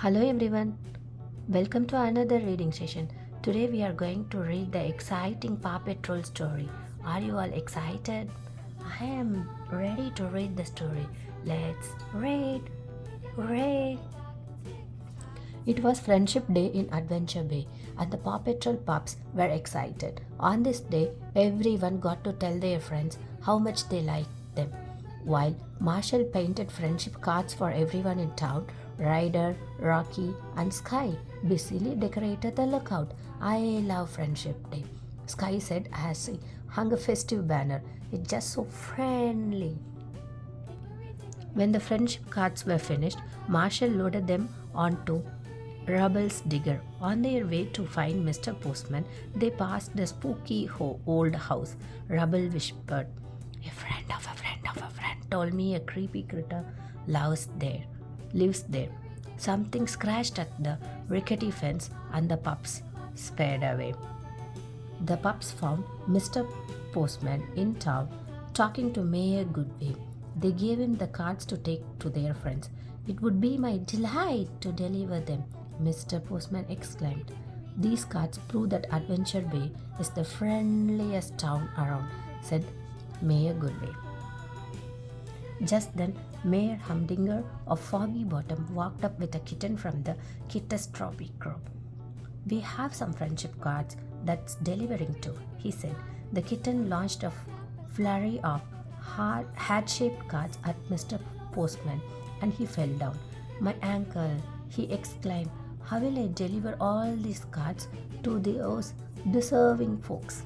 Hello everyone, welcome to another reading session. Today we are going to read the exciting Paw Patrol story. Are you all excited? I am ready to read the story. Let's read. Hooray! It was Friendship Day in Adventure Bay, and the Paw Patrol pups were excited. On this day, everyone got to tell their friends how much they liked them. While Marshall painted friendship cards for everyone in town, Ryder, Rocky, and Sky busily decorated the lookout. I love Friendship Day, Sky said as he hung a festive banner. It's just so friendly. When the friendship cards were finished, Marshall loaded them onto Rubble's digger. On their way to find Mr. Postman, they passed the spooky old house. Rubble whispered, "A friend of a friend of a friend told me a creepy critter lives there. Something scratched at the rickety fence and the pups sped away." The pups found Mr. Postman in town talking to Mayor Goodway. They gave him the cards to take to their friends. "It would be my delight to deliver them," Mr. Postman exclaimed. "These cards prove that Adventure Bay is the friendliest town around," said Mayor Goodway. Just then, Mayor Humdinger of Foggy Bottom walked up with a kitten from the catastrophic group. "We have some friendship cards that's delivering too," he said. The kitten launched a flurry of hat-shaped cards at Mr. Postman, and he fell down. "My ankle," he exclaimed. "How will I deliver all these cards to those deserving folks?"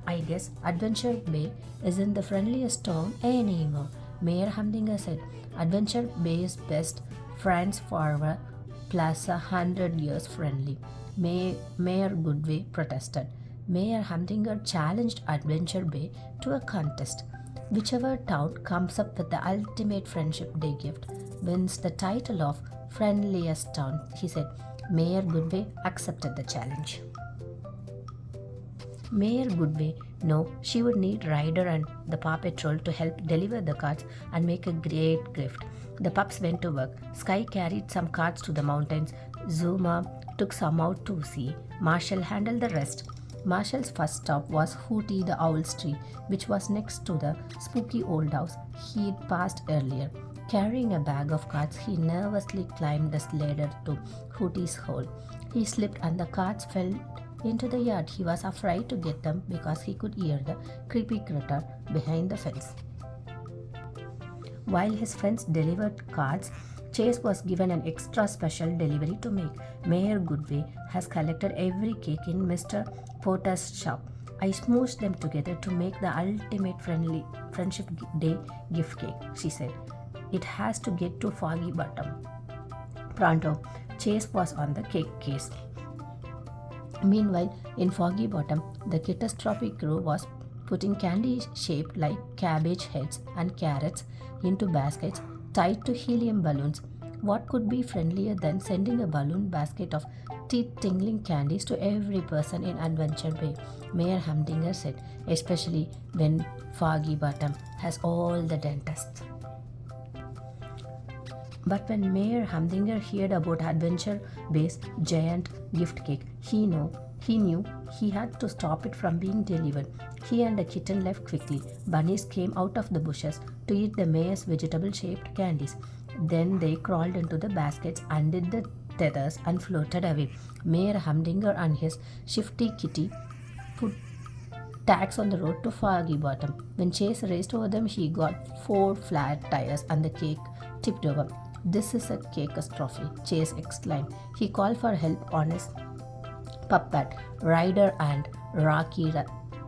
"I guess Adventure Bay isn't the friendliest town anymore," Mayor Humdinger said. "Adventure Bay's best friends forever plus 100 years friendly," Mayor Goodway protested. Mayor Humdinger challenged Adventure Bay to a contest. "Whichever town comes up with the ultimate Friendship Day gift wins the title of friendliest town," he said. Mayor Goodway accepted the challenge. Mayor Goodway knew she would need Ryder and the Paw Patrol to help deliver the cards and make a great gift. The pups went to work. Sky carried some cards to the mountains. Zuma took some out to sea. Marshall handled the rest. Marshall's first stop was Hooty the Owl's tree, which was next to the spooky old house he'd passed earlier. Carrying a bag of cards, he nervously climbed the ladder to Hooty's hole. He slipped and the cards fell into the yard. He was afraid to get them because he could hear the creepy critter behind the fence. While his friends delivered cards, Chase was given an extra special delivery to make. Mayor Goodway has collected every cake in Mr. Porter's shop. "I smooshed them together to make the ultimate Friendship Day gift cake," she said. "It has to get to Foggy Bottom pronto." Chase was on the cake case. Meanwhile, in Foggy Bottom, the catastrophic crew was putting candy shaped like cabbage heads and carrots into baskets tied to helium balloons. What could be friendlier than sending a balloon basket of teeth-tingling candies to every person in Adventure Bay? Mayor Humdinger said, especially when Foggy Bottom has all the dentists. But when Mayor Humdinger heard about Adventure Bay's giant gift cake, he knew he had to stop it from being delivered. He and the kitten left quickly. Bunnies came out of the bushes to eat the mayor's vegetable-shaped candies. Then they crawled into the baskets, undid the tethers, and floated away. Mayor Humdinger and his shifty kitty put tags on the road to Foggy Bottom. When Chase raced over them, he got 4 flat tires and the cake tipped over. "This is a catastrophe," Chase exclaimed. He called for help on his puppet. Ryder and Rocky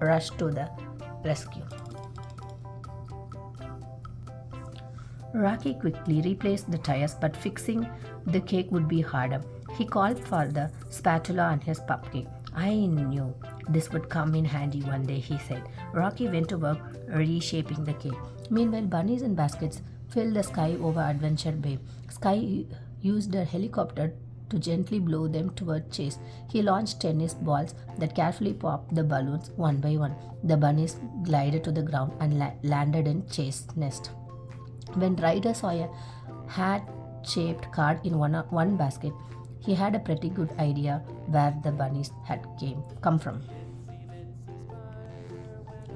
rushed to the rescue. Rocky quickly replaced the tires, but fixing the cake would be harder. He called for the spatula and his cupcake. "I knew this would come in handy one day," he said. Rocky went to work reshaping the cake. Meanwhile, bunnies in baskets filled the sky over Adventure Bay. Sky used a helicopter to gently blow them toward Chase. He launched tennis balls that carefully popped the balloons one by one. The bunnies glided to the ground and landed in Chase's nest. When Ryder saw a hat heart-shaped card in one basket. He had a pretty good idea where the bunnies had come from.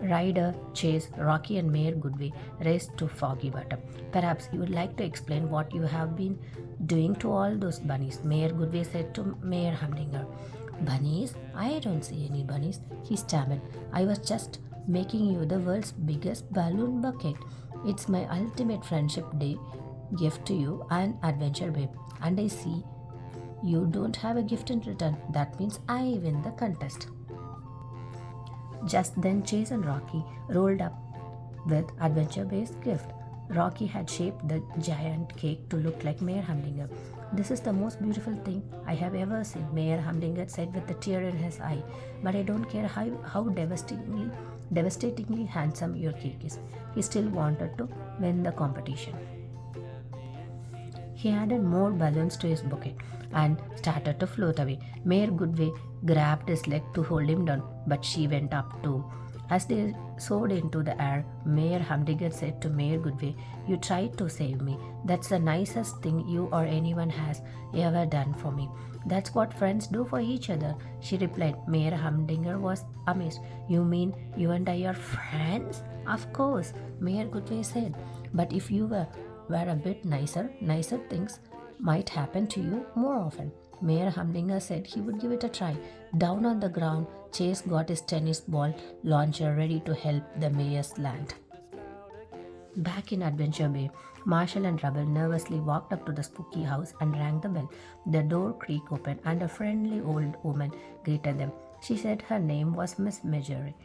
Ryder, Chase, Rocky, and Mayor Goodway raced to Foggy Bottom. Perhaps you would like to explain what you have been doing to all those bunnies, Mayor Goodway said to Mayor Humdinger. Bunnies? I don't see any bunnies, he stammered. I was just making you the world's biggest balloon bucket. It's my ultimate friendship day gift to you and Adventure Babe. And I see you don't have a gift in return. That means I win the contest. Just then, Chase and Rocky rolled up with Adventure Bay's gift. Rocky had shaped the giant cake to look like Mayor Humdinger. This is the most beautiful thing I have ever seen, Mayor Humdinger said with a tear in his eye. But I don't care how devastatingly handsome your cake is. He still wanted to win the competition. He added more balloons to his bouquet and started to float away. Mayor Goodway grabbed his leg to hold him down, but she went up too. As they soared into the air, Mayor Humdinger said to Mayor Goodway, "You tried to save me. That's the nicest thing you or anyone has ever done for me." "That's what friends do for each other," she replied. Mayor Humdinger was amazed. "You mean you and I are friends?" "Of course," Mayor Goodway said. "But if you were a bit nicer things might happen to you more often." Mayor Humdinger said he would give it a try. Down on the ground, Chase got his tennis ball launcher ready to help the mayor's land. Back in Adventure Bay, Marshall and Rubble nervously walked up to the spooky house and rang the bell. The door creaked open and a friendly old woman greeted them. She said her name was Miss Marjorie.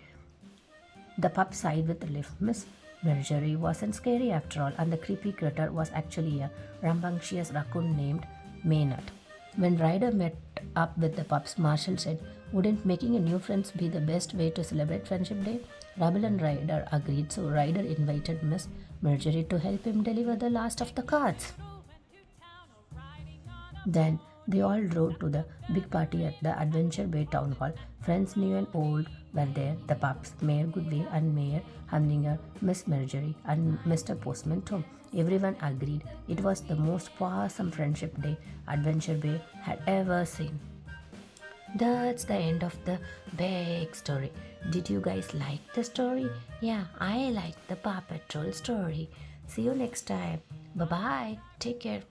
The pup sighed with relief. Miss Marjorie wasn't scary after all, and the creepy critter was actually a rambunctious raccoon named Maynard. When Ryder met up with the pups, Marshall said, "Wouldn't making a new friends be the best way to celebrate Friendship Day?" Rubble and Ryder agreed, so Ryder invited Miss Marjorie to help him deliver the last of the cards. Then they all drove to the big party at the Adventure Bay Town Hall. Friends new and old were there, the pups, Mayor Goodway and Mayor Humdinger, Miss Marjorie, and Mr. Postman Tom. Everyone agreed it was the most awesome Friendship Day Adventure Bay had ever seen. That's the end of the big story. Did you guys like the story? Yeah, I liked the Paw Patrol story. See you next time. Bye-bye. Take care.